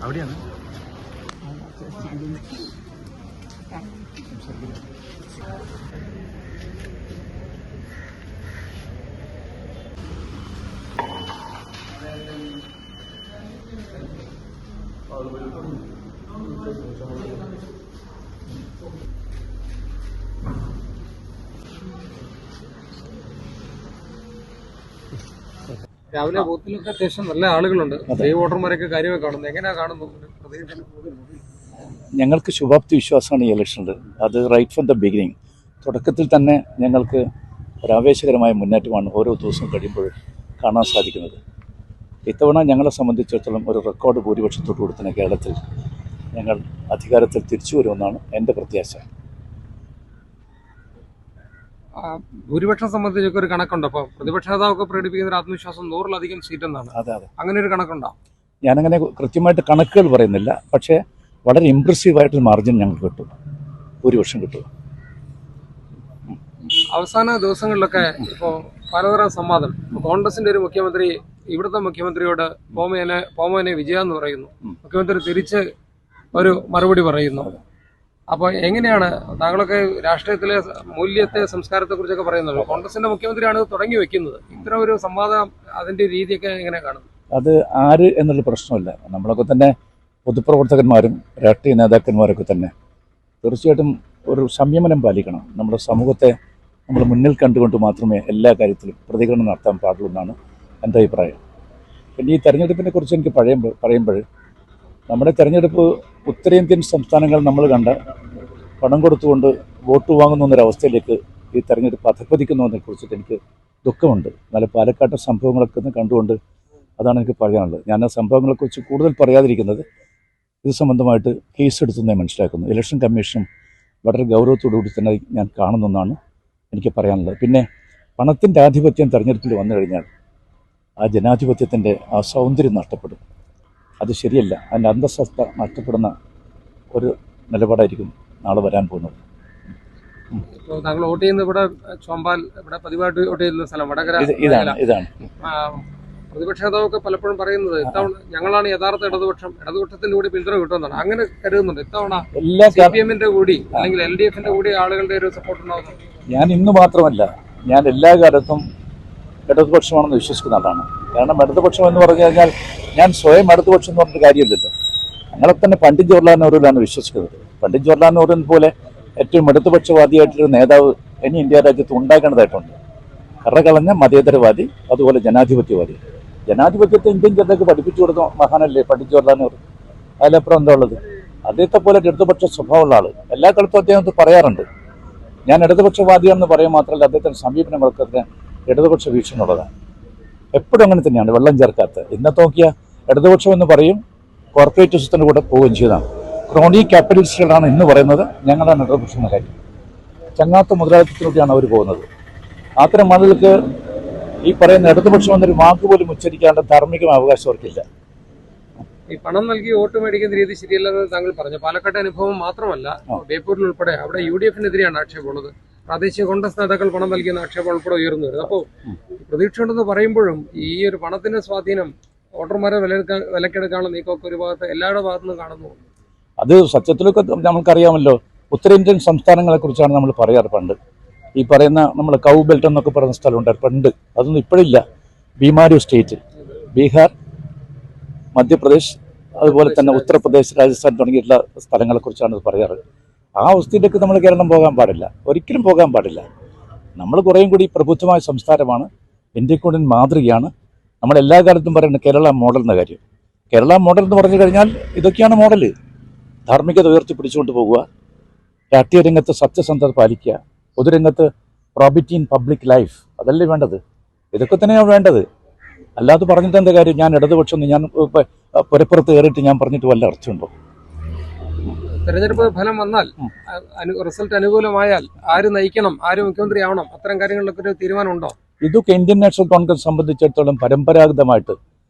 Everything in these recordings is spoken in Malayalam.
അവിടെയാണ് രാവിലെ ബൂത്തിലൊക്കെ അത്യാവശ്യം നല്ല ആളുകളുണ്ട്. സ്ത്രീ വോട്ടർമാരൊക്കെ കാര്യമായി കാണുന്നു. എങ്ങനെയാ കാണുന്നു? ഞങ്ങൾക്ക് ശുഭാപ്തി വിശ്വാസമാണ് ഈ ഇലക്ഷനിൽ. അത് റൈറ്റ് ഫ്രം ദ ബിഗിനിങ്. തുടക്കത്തിൽ തന്നെ ഞങ്ങൾക്ക് ഒരാവേശകരമായ മുന്നേറ്റമാണ് ഓരോ ദിവസവും കഴിയുമ്പോൾ കാണാൻ സാധിക്കുന്നത്. ഇത്തവണ ഞങ്ങളെ സംബന്ധിച്ചിടത്തോളം ഒരു റെക്കോർഡ് ഭൂരിപക്ഷത്തോടുകൂടി തന്നെ കേരളത്തിൽ ഞങ്ങൾ അധികാരത്തിൽ തിരിച്ചു വരുമെന്നാണ് എൻ്റെ പ്രത്യാശ. ഭൂരിപക്ഷം സംബന്ധിച്ചൊക്കെ ഒരു കണക്കുണ്ട്. അപ്പോൾ പ്രതിപക്ഷ നേതാവൊക്കെ പ്രകടിപ്പിക്കുന്ന ഒരു ആത്മവിശ്വാസം 100-ലധികം സീറ്റെന്നാണ്. അതെ, അങ്ങനെ ഒരു കണക്കുണ്ടോ? ഞാനങ്ങനെ കൃത്യമായിട്ട് കണക്കുകൾ പറയുന്നില്ല, പക്ഷേ വളരെ ഇമ്പ്രസീവായിട്ടൊരു മാർജിൻ ഞങ്ങൾക്ക് കിട്ടും, ഭൂരിപക്ഷം കിട്ടും. അവസാന ദിവസങ്ങളിലൊക്കെ ഇപ്പോൾ പലതരം സംവാദം. കോൺഗ്രസിന്റെ ഒരു മുഖ്യമന്ത്രി ഇവിടുത്തെ മുഖ്യമന്ത്രിയോട് പോമോനെ വിജയ എന്ന് പറയുന്നു. മുഖ്യമന്ത്രി തിരിച്ച് ഒരു മറുപടി പറയുന്നു. അപ്പോൾ എങ്ങനെയാണ് താങ്കളൊക്കെ രാഷ്ട്രീയത്തിലെ മൂല്യത്തെ സംസ്കാരത്തെ കുറിച്ചൊക്കെ പറയുന്നത്? കോൺഗ്രസിന്റെ മുഖ്യമന്ത്രിയാണ് ഇത് തുടങ്ങി വെക്കുന്നത്. ഇത്തരം ഒരു സംവാദം അതിന്റെ രീതിയൊക്കെ എങ്ങനെ കാണുന്നു? അത് ആര് എന്നുള്ള പ്രശ്നമില്ല. നമ്മളൊക്കെ തന്നെ പൊതുപ്രവർത്തകന്മാരും രാഷ്ട്രീയ നേതാക്കന്മാരൊക്കെ തന്നെ തീർച്ചയായിട്ടും ഒരു സംയമനം പാലിക്കണം. നമ്മുടെ സമൂഹത്തെ നമ്മൾ മുന്നിൽ കണ്ടുകൊണ്ട് മാത്രമേ എല്ലാ കാര്യത്തിലും പ്രതികരണം നടത്താൻ പാടുള്ളൂ എന്നാണ് എൻ്റെ അഭിപ്രായം. പിന്നെ ഈ തെരഞ്ഞെടുപ്പിനെ കുറിച്ച് എനിക്ക് പറയുമ്പോൾ നമ്മുടെ തെരഞ്ഞെടുപ്പ് ഉത്തരേന്ത്യൻ സംസ്ഥാനങ്ങൾ നമ്മൾ കണ്ട പണം കൊടുത്തുകൊണ്ട് വോട്ട് വാങ്ങുന്ന ഒരവസ്ഥയിലേക്ക് ഈ തെരഞ്ഞെടുപ്പ് അധപ്പതിക്കുന്നതിനെ കുറിച്ചിട്ട് എനിക്ക് ദുഃഖമുണ്ട്. എന്നാൽ പാലക്കാട്ടെ സംഭവങ്ങളൊക്കെ ഒന്ന് കണ്ടുകൊണ്ട് അതാണ് എനിക്ക് പറയാനുള്ളത്. ഞാൻ ആ സംഭവങ്ങളെക്കുറിച്ച് കൂടുതൽ പറയാതിരിക്കുന്നത് ഇത് സംബന്ധമായിട്ട് കേസെടുത്തെന്ന് ഞാൻ മനസ്സിലാക്കുന്നു. ഇലക്ഷൻ കമ്മീഷനും വളരെ ഗൗരവത്തോടുകൂടി തന്നെ ഞാൻ കാണുന്നെന്നാണ് എനിക്ക് പറയാനുള്ളത്. പിന്നെ പണത്തിൻ്റെ ആധിപത്യം തെരഞ്ഞെടുപ്പിൽ വന്നു കഴിഞ്ഞാൽ ആ ജനാധിപത്യത്തിൻ്റെ ആ സൗന്ദര്യം നഷ്ടപ്പെടും. അത് ശരിയല്ല. അതിൻ്റെ അന്തസ്സത്ത നഷ്ടപ്പെടുന്ന ഒരു നിലപാടായിരിക്കും നാളെ വരാൻ പോകുന്നത്. ഇപ്പോൾ താങ്കൾ വോട്ട് ചെയ്യുന്ന ഇവിടെ ചോമ്പാൽ, ഇവിടെ പതിവായിട്ട് വോട്ട് ചെയ്യുന്ന സ്ഥലം വടകര. ഇതാണ് പ്രതിപക്ഷ നേതാവൊക്കെ പലപ്പോഴും പറയുന്നത് ഇത്തവണ ഞങ്ങളാണ് യഥാർത്ഥ ഇടതുപക്ഷത്തിന്റെ കൂടി പിന്തുണ കിട്ടുന്നതാണ്. അങ്ങനെ കരുതുന്നുണ്ട്. ഇത്തവണ CPM-ന്റെ കൂടി അല്ലെങ്കിൽ LDF-ന്റെ കൂടി ആളുകളുടെ ഒരു സപ്പോർട്ട് ഉണ്ടാവുന്നു. ഞാൻ ഇന്ന് മാത്രമല്ല, ഞാൻ എല്ലാ കാലത്തും ഇടതുപക്ഷമാണെന്ന് വിശ്വസിക്കുന്ന ആളാണ്. കാരണം ഇടതുപക്ഷം എന്ന് പറഞ്ഞു കഴിഞ്ഞാൽ ഞാൻ സ്വയം ഇടതുപക്ഷം എന്ന് പറഞ്ഞിട്ട് കാര്യമില്ലല്ലോ. ഞങ്ങളെ തന്നെ പണ്ഡിറ്റ് ജവഹർലാൽ നെഹ്റുവിലാണ് വിശ്വസിക്കുന്നത്. പണ്ഡിറ്റ് ജവഹർലാൽ നെഹ്റുവിനെ പോലെ ഏറ്റവും ഇടതുപക്ഷവാദിയായിട്ടൊരു നേതാവ് ഇനി ഇന്ത്യ രാജ്യത്ത് ഉണ്ടാക്കേണ്ടതായിട്ടുണ്ട്. കറകളഞ്ഞ മതേതരവാദി, അതുപോലെ ജനാധിപത്യവാദി. ജനാധിപത്യത്തെ ഇന്ത്യൻ ജനതയ്ക്ക് പഠിപ്പിച്ചു കൊടുത്ത മഹാനല്ലേ പണ്ഡിറ്റ് ജവഹർലാൽ നെഹ്റു. അതിലപ്പുറം എന്താ ഉള്ളത്? അദ്ദേഹത്തെ പോലെ ഇടതുപക്ഷ സ്വഭാവമുള്ള ആൾ എല്ലാ കാലത്തും അദ്ദേഹം പറയാറുണ്ട്. ഞാൻ ഇടതുപക്ഷവാദിയാണെന്ന് പറയാൻ മാത്രമല്ല, അദ്ദേഹത്തിൻ്റെ സമീപനങ്ങളൊക്കെ അതിന് ഇടതുപക്ഷ വീക്ഷണമുള്ളതാണ്. എപ്പോഴും അങ്ങനെ തന്നെയാണ്, വെള്ളം ചേർക്കാത്ത. ഇന്നത്തെ നോക്കിയാൽ ഇടതുപക്ഷം എന്ന് പറയും, കോർപ്പറേറ്റ് സിസ്റ്റത്തിൻ്റെ കൂടെ പോവുകയും ചെയ്തതാണ്. ക്രോണി ക്യാപിറ്റലിസ്റ്റുകളാണ് ഇന്ന് പറയുന്നത് ഞങ്ങളാണ് ഇടതുപക്ഷം എന്ന കാര്യം. ചങ്ങാത്ത മുതലാളിത്തത്തിലൂടെയാണ് അവർ പോകുന്നത്. അത്തരം ആളുകൾക്ക് ഈ പറയുന്ന ഇടതുപക്ഷം എന്നൊരു വാക്ക് പോലും ഉച്ചരിക്കാനുള്ള ധാർമ്മികമായ അവകാശം അവർക്കില്ല. ഈ പണം നൽകി വോട്ട് മേടിക്കുന്ന രീതി ശരിയല്ലെന്ന് താങ്കൾ പറഞ്ഞു. പാലക്കാട്ടെ അനുഭവം മാത്രമല്ല, ബേപ്പൂരിൽ ഉൾപ്പെടെ അവിടെ UDF-നെതിരെയാണ് ആക്ഷേപമുള്ളത്. പ്രാദേശിക കോൺഗ്രസ് നേതാക്കൾ പണം നൽകിയെന്ന ആക്ഷേപം ഉൾപ്പെടെ ഉയർന്നു വരുന്നത്. അപ്പോൾ പ്രതീക്ഷയുണ്ടെന്ന് പറയുമ്പോഴും ഈ ഒരു പണത്തിന്റെ സ്വാധീനം വോട്ടർമാരെ വിലക്കെടുക്കാനുള്ള നീക്കമൊക്കെ ഒരു ഭാഗത്ത് എല്ലാവരുടെ ഭാഗത്തുനിന്നും കാണുന്നു. അത് സത്യത്തിലൊക്കെ നമുക്കറിയാമല്ലോ. ഉത്തരേന്ത്യൻ സംസ്ഥാനങ്ങളെ കുറിച്ചാണ് നമ്മൾ പറയാറ്. പണ്ട് ഈ പറയുന്ന നമ്മൾ കൗ ബെൽറ്റ് എന്നൊക്കെ പറയുന്ന സ്ഥലമുണ്ടായിരുന്നു പണ്ട്. അതൊന്നും ഇപ്പോഴില്ല. ബീമാരു സ്റ്റേറ്റ്, ബീഹാർ, മധ്യപ്രദേശ്, അതുപോലെ തന്നെ ഉത്തർപ്രദേശ്, രാജസ്ഥാൻ തുടങ്ങിയിട്ടുള്ള സ്ഥലങ്ങളെക്കുറിച്ചാണ് പറയാറ്. ആ അവസ്ഥയിലേക്ക് നമ്മൾ കേരളം പോകാൻ പാടില്ല, ഒരിക്കലും പോകാൻ പാടില്ല. നമ്മൾ കുറേയും കൂടി പ്രബുദ്ധമായ സംസ്ഥാനമാണ്, ഇന്ത്യക്കൂടെ മാതൃകയാണ്. നമ്മൾ എല്ലാ കാലത്തും പറയുന്നത് കേരള മോഡൽ എന്ന കാര്യം. കേരള മോഡൽ എന്ന് പറഞ്ഞു കഴിഞ്ഞാൽ ഇതൊക്കെയാണ് മോഡല്. ധാർമ്മികത ഉയർത്തിപ്പിടിച്ചുകൊണ്ട് പോകുക, രാഷ്ട്രീയ രംഗത്ത് സത്യസന്ധത പാലിക്കുക, പൊതുരംഗത്ത് പ്രോബിറ്റി ഇൻ പബ്ലിക് ലൈഫ്, അതല്ലേ വേണ്ടത്. ഇതൊക്കെ തന്നെയാണ് വേണ്ടത്. അല്ലാതെ പറഞ്ഞിട്ട് എന്താ കാര്യം? ഞാൻ ഇടതുപക്ഷം ഞാൻ പുരപ്പുറത്ത് കയറിയിട്ട് ഞാൻ പറഞ്ഞിട്ട് വല്ല അർത്ഥമുണ്ടോ? തെരഞ്ഞെടുപ്പ് ഫലം വന്നാൽ, റിസൾട്ട് അനുകൂലമായാൽ ആര് നയിക്കണം, ആര് മുഖ്യമന്ത്രി ആവണം, അത്തരം കാര്യങ്ങളിലൊക്കെ ഒരു തീരുമാനമുണ്ടോ? ഇതൊക്കെ ഇന്ത്യൻ നാഷണൽ കോൺഗ്രസ് സംബന്ധിച്ചിടത്തോളം പരമ്പരാഗതമായിട്ട്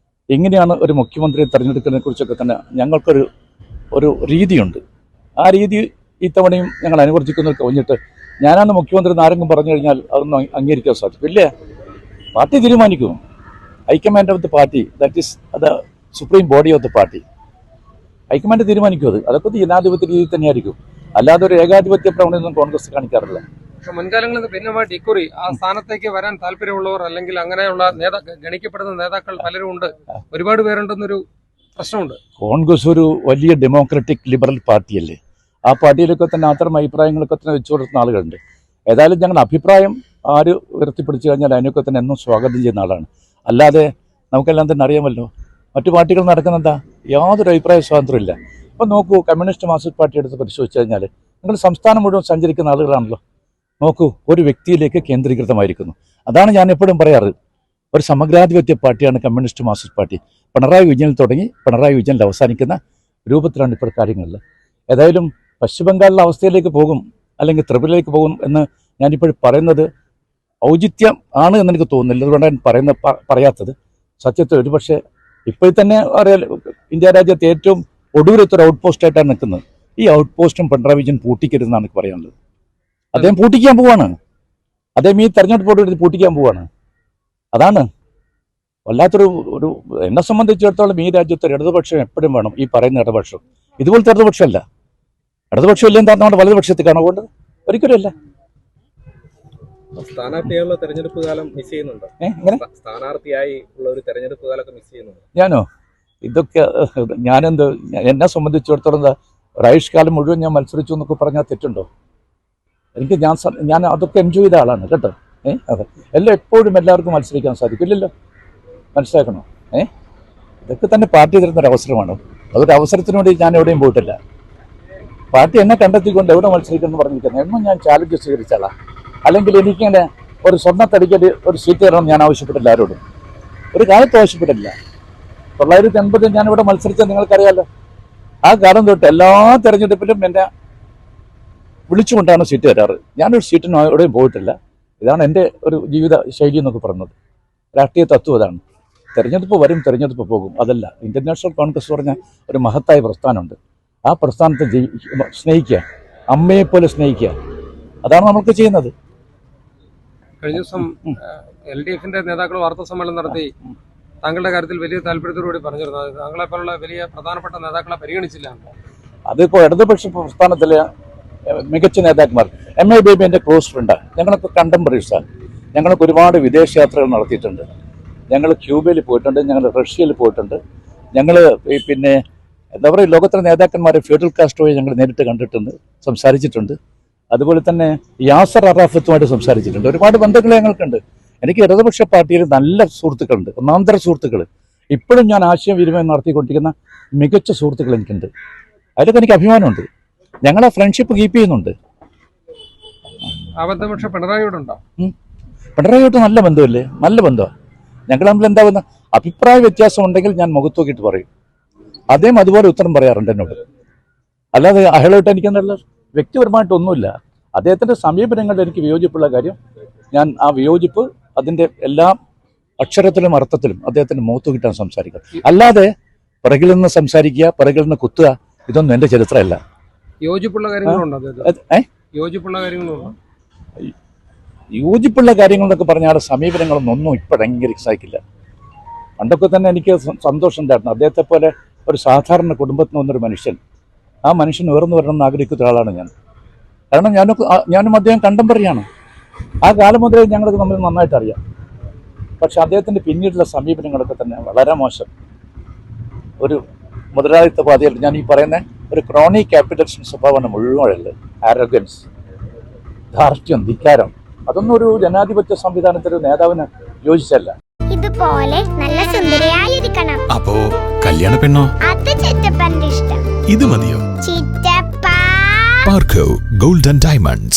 എങ്ങനെയാണ് ഒരു മുഖ്യമന്ത്രിയെ തെരഞ്ഞെടുക്കുന്നതിനെ കുറിച്ചൊക്കെ തന്നെ ഞങ്ങൾക്കൊരു രീതിയുണ്ട്. ആ രീതി ഇത്തവണയും ഞങ്ങൾ അനുവർത്തിക്കുന്നതിൽ കഴിഞ്ഞിട്ട് ഞാനാണ് മുഖ്യമന്ത്രി എന്ന് ആരെങ്കിലും പറഞ്ഞു കഴിഞ്ഞാൽ അതൊന്നും അംഗീകരിക്കാൻ സാധിക്കില്ല. പാർട്ടി തീരുമാനിക്കും. High command of the party, that is the supreme body of the party. High command തീരുമാനിക്കും അതൊക്കെ ജനാധിപത്യ രീതിയിൽ തന്നെയായിരിക്കും. അല്ലാതെ ഒരു ഏകാധിപത്യ പ്രവണതയൊന്നും കോൺഗ്രസ് കാണിക്കാറില്ല. പക്ഷെ മുൻകാലങ്ങളിൽ നിന്ന് ഭിന്നമായിട്ട് ഇക്കുറി ആ സ്ഥാനത്തേക്ക് വരാൻ താല്പര്യമുള്ളവർ അല്ലെങ്കിൽ അങ്ങനെയുള്ള ഗണിക്കപ്പെടുന്ന നേതാക്കൾ പലരും ഉണ്ട്, ഒരുപാട് പേരുണ്ടെന്നൊരു പ്രശ്നമുണ്ട്. കോൺഗ്രസ് ഒരു വലിയ ഡെമോക്രാറ്റിക് ലിബറൽ പാർട്ടിയല്ലേ. ആ പാർട്ടിയിലൊക്കെ തന്നെ അത്തരം അഭിപ്രായങ്ങളൊക്കെ തന്നെ വെച്ചു കൊടുക്കുന്ന ആളുകളുണ്ട്. ഏതായാലും ഞങ്ങളുടെ അഭിപ്രായം ആര് ഉയർത്തിപ്പിടിച്ചു കഴിഞ്ഞാൽ അതിനൊക്കെ തന്നെ എന്നും സ്വാഗതം ചെയ്യുന്ന ആളാണ്. അല്ലാതെ നമുക്കെല്ലാം തന്നെ അറിയാമല്ലോ മറ്റു പാർട്ടികൾ നടക്കുന്നെന്താ, യാതൊരു അഭിപ്രായ സ്വാതന്ത്ര്യമില്ല. ഇപ്പം നോക്കൂ, കമ്മ്യൂണിസ്റ്റ് മാർക്സിസ്റ്റ് പാർട്ടി എടുത്ത് പരിശോധിച്ചു കഴിഞ്ഞാൽ നിങ്ങൾ സംസ്ഥാനം മുഴുവൻ സഞ്ചരിക്കുന്ന ആളുകളാണല്ലോ. നോക്കൂ, ഒരു വ്യക്തിയിലേക്ക് കേന്ദ്രീകൃതമായിരിക്കുന്നു. അതാണ് ഞാൻ എപ്പോഴും പറയാറ്, ഒരു സമഗ്രാധിപത്യ പാർട്ടിയാണ് കമ്മ്യൂണിസ്റ്റ് മാർക്സിസ്റ്റ് പാർട്ടി. പിണറായി വിജയനിൽ തുടങ്ങി പിണറായി വിജയനിൽ അവസാനിക്കുന്ന രൂപത്തിലാണ് ഇപ്പോൾ കാര്യങ്ങളിൽ. ഏതായാലും പശ്ചിമ ബംഗാളിലെ അവസ്ഥയിലേക്ക് പോകും അല്ലെങ്കിൽ ത്രിപുരയിലേക്ക് പോകും എന്ന് ഞാനിപ്പോൾ പറയുന്നത് ഔചിത്യം ആണ് എന്നെനിക്ക് തോന്നുന്നില്ല. അതുകൊണ്ടാണ് ഞാൻ പറയാത്തത്. സത്യത്തിൽ ഒരുപക്ഷെ ഇപ്പോൾ തന്നെ അറിയാം, ഇന്ത്യ രാജ്യത്ത് ഏറ്റവും ഒടുവിലത്തൊരു ഔട്ട് പോസ്റ്റായിട്ടാണ് നിൽക്കുന്നത്. ഈ ഔട്ട് പോസ്റ്റും പിണറായി വിജയൻ പൂട്ടിക്കരുതെന്നാണ് എനിക്ക് പറയാനുള്ളത്. അദ്ദേഹം പൂട്ടിക്കാൻ പോവാണ്. അദ്ദേഹം ഈ തെരഞ്ഞെടുപ്പോട് പൂട്ടിക്കാൻ പോവാണ്. അതാണ് വല്ലാത്തൊരു എന്നെ സംബന്ധിച്ചിടത്തോളം ഈ രാജ്യത്ത് ഇടതുപക്ഷം എപ്പോഴും വേണം. ഈ പറയുന്ന ഇടതുപക്ഷം ഇതുപോലത്തെ ഇടതുപക്ഷമല്ല. ഇടതുപക്ഷം ഇല്ലെന്ന് പറഞ്ഞുകൊണ്ട് വലതുപക്ഷത്തിൽ കാണുകൊണ്ട് ഒരിക്കലുമല്ല. സ്ഥാനാർത്ഥിയായുള്ള തെരഞ്ഞെടുപ്പ് കാലം മിസ് ചെയ്യുന്നുണ്ട്. സ്ഥാനാർത്ഥിയായി ഉള്ള ഒരു തെരഞ്ഞെടുപ്പ് കാലമൊക്കെ മിസ് ചെയ്യുന്നുണ്ട്. ഞാനോ ഇതൊക്കെ എന്നെ സംബന്ധിച്ചിടത്തോളം ഒരായുഷ്കാലം മുഴുവൻ ഞാൻ മത്സരിച്ചു എന്നൊക്കെ പറഞ്ഞാൽ തെറ്റുണ്ടോ? എനിക്ക് ഞാൻ അതൊക്കെ എൻജോയ് ചെയ്ത ആളാണ് കേട്ടോ. അതെ, എല്ലാം എപ്പോഴും എല്ലാവർക്കും മത്സരിക്കാൻ സാധിക്കില്ലല്ലോ, മനസ്സിലാക്കണോ? ഇതൊക്കെ തന്നെ പാർട്ടി തരുന്നൊരു അവസരമാണ്. അതൊരു അവസരത്തിന് വേണ്ടി ഞാൻ എവിടെയും പോയിട്ടില്ല. പാർട്ടി എന്നെ കണ്ടെത്തിക്കൊണ്ട് എവിടെ മത്സരിക്കണം എന്ന് പറഞ്ഞിരിക്കുന്നത് എന്നും ഞാൻ ചാലഞ്ച് സ്വീകരിച്ചാളാ. അല്ലെങ്കിൽ എനിക്കിങ്ങനെ ഒരു സ്വർണ്ണത്തടിക്കൽ ഒരു സീറ്റ് തരണം ഞാൻ ആവശ്യപ്പെട്ടില്ല, ആരോടും ഒരു കാലത്ത് ആവശ്യപ്പെട്ടില്ല. 1980 ഞാനിവിടെ മത്സരിച്ചത് നിങ്ങൾക്കറിയാമല്ലോ. ആ കാലം തൊട്ട് എല്ലാ തെരഞ്ഞെടുപ്പിലും എന്നെ വിളിച്ചുകൊണ്ടാണ് സീറ്റ് തരാറ്. ഞാനൊരു സീറ്റിനും എവിടെയും പോയിട്ടില്ല. ഇതാണ് എൻ്റെ ഒരു ജീവിത ശൈലി എന്നൊക്കെ പറയുന്നത്. രാഷ്ട്രീയ തത്വം അതാണ്. തെരഞ്ഞെടുപ്പ് വരും, തെരഞ്ഞെടുപ്പ് പോകും. അതല്ല, ഇന്ത്യൻ നാഷണൽ കോൺഗ്രസ് പറഞ്ഞ ഒരു മഹത്തായ പ്രസ്ഥാനമുണ്ട്. ആ പ്രസ്ഥാനത്തെ സ്നേഹിക്കുക, അമ്മയെപ്പോലെ സ്നേഹിക്കുക. അതാണ് നമുക്ക് ചെയ്യുന്നത്. കഴിഞ്ഞ ദിവസം LDF-ന്റെ നേതാക്കൾ വാർത്താ സമ്മേളനം നടത്തി താങ്കളുടെ കാര്യത്തിൽ വലിയ താല്പര്യത്തോടുകൂടി പറഞ്ഞിരുന്നു. താങ്കളെപ്പോലുള്ള വലിയ പ്രധാനപ്പെട്ട നേതാക്കളെ പരിഗണിച്ചില്ല. അതിപ്പോൾ ഇടതുപക്ഷ പ്രസ്ഥാനത്തിലെ മികച്ച നേതാക്കന്മാർ MA ബേബി എൻ്റെ ക്ലോസ് ഫ്രണ്ടാണ്. ഞങ്ങളൊക്കെ കണ്ടംപററീസാണ്. ഞങ്ങൾക്ക് ഒരുപാട് വിദേശയാത്രകൾ നടത്തിയിട്ടുണ്ട്. ഞങ്ങൾ ക്യൂബയിൽ പോയിട്ടുണ്ട്, ഞങ്ങൾ റഷ്യയിൽ പോയിട്ടുണ്ട്. ഞങ്ങൾ പിന്നെ എന്താ പറയുക, ലോകത്തിലെ നേതാക്കന്മാരെ ഫിഡൽ കാസ്ട്രോയെ ഞങ്ങൾ നേരിട്ട് കണ്ടിട്ടുണ്ട്, സംസാരിച്ചിട്ടുണ്ട്. അതുപോലെ തന്നെ യാസർ അറാഫത്തുമായിട്ട് സംസാരിച്ചിട്ടുണ്ട്. ഒരുപാട് ബന്ധങ്ങൾ ഞങ്ങൾക്കുണ്ട്. എനിക്ക് ഇടതുപക്ഷ പാർട്ടിയിൽ നല്ല സുഹൃത്തുക്കളുണ്ട്, ഒന്നാന്തര സുഹൃത്തുക്കൾ. ഇപ്പോഴും ഞാൻ ആശയവിനിമയം നടത്തിക്കൊണ്ടിരിക്കുന്ന മികച്ച സുഹൃത്തുക്കൾ എനിക്കുണ്ട്. അതിലൊക്കെ എനിക്ക് അഭിമാനമുണ്ട്. ഞങ്ങളെ ഫ്രണ്ട്ഷിപ്പ് കീപ്പ് ചെയ്യുന്നുണ്ട്. പിണറായിയോട്ട് നല്ല ബന്ധമല്ലേ? നല്ല ബന്ധമാണ്. ഞങ്ങൾ തമ്മിൽ എന്താവുന്ന അഭിപ്രായ വ്യത്യാസം ഉണ്ടെങ്കിൽ ഞാൻ മുഖത്ത് നോക്കിയിട്ട് പറയും. അദ്ദേഹം അതുപോലെ ഉത്തരം പറയാറുണ്ട് എന്നോട്. അല്ലാതെ അയാളോട്ട് എനിക്കെന്നുള്ള വ്യക്തിപരമായിട്ടൊന്നുമില്ല. അദ്ദേഹത്തിൻ്റെ സമീപനങ്ങളിൽ എനിക്ക് വിയോജിപ്പുള്ള കാര്യം ഞാൻ ആ വിയോജിപ്പ് അതിൻ്റെ എല്ലാ അക്ഷരത്തിലും അർത്ഥത്തിലും അദ്ദേഹത്തിൻ്റെ മുഖത്ത് കിട്ടാൻ സംസാരിക്കുക. അല്ലാതെ പിറകിൽ നിന്ന് സംസാരിക്കുക, പിറകിൽ നിന്ന് കുത്തുക, ഇതൊന്നും എൻ്റെ ചരിത്രമല്ല. യോജിപ്പുള്ള കാര്യങ്ങൾ എന്നൊക്കെ പറഞ്ഞാൽ സമീപനങ്ങളൊന്നും ഇപ്പോഴെങ്കിലും സഹിക്കില്ല. പണ്ടൊക്കെ തന്നെ എനിക്ക് സന്തോഷം ഉണ്ടായിരുന്നു. അദ്ദേഹത്തെ പോലെ ഒരു സാധാരണ കുടുംബത്തിൽ നിന്നൊരു മനുഷ്യൻ, ആ മനുഷ്യൻ ഉയർന്നു വരണമെന്ന് ആഗ്രഹിക്കുന്ന ഒരാളാണ് ഞാൻ. കാരണം ഞാനും അദ്ദേഹം കണ്ടംപററിയാണ്. ആ കാലം മുതലേ ഞങ്ങൾക്ക് നമ്മൾ നന്നായിട്ട് അറിയാം. പക്ഷെ അദ്ദേഹത്തിൻ്റെ പിന്നീടുള്ള സമീപനങ്ങളൊക്കെ തന്നെ വളരെ മോശം. ഒരു മുതലാളിത്തവാദിയായിട്ട് ഞാൻ ഈ പറയുന്ന ഒരു ക്രോണി ക്യാപിറ്റലിസം സ്വഭാവമാണ് മുഴുവനുള്ളത്. ആരോഗൻസ്, ധാർഷ്ട്യം, ധിക്കാരം, അതൊന്നും ഒരു ജനാധിപത്യ സംവിധാനത്തിലെ നേതാവിന് യോജിച്ചല്ല. ഇതുപോലെ നല്ല സുന്ദരിയായിരിക്കണം. അപ്പോ കല്യാണ പെണ്ണോ? അത് ചിറ്റപ്പന്റെ ഇഷ്ടം. ഇത് മതിയോ? ചിറ്റപ്പ. പാർക്കോ ഗോൾഡൻ ഡയമണ്ട്സ്.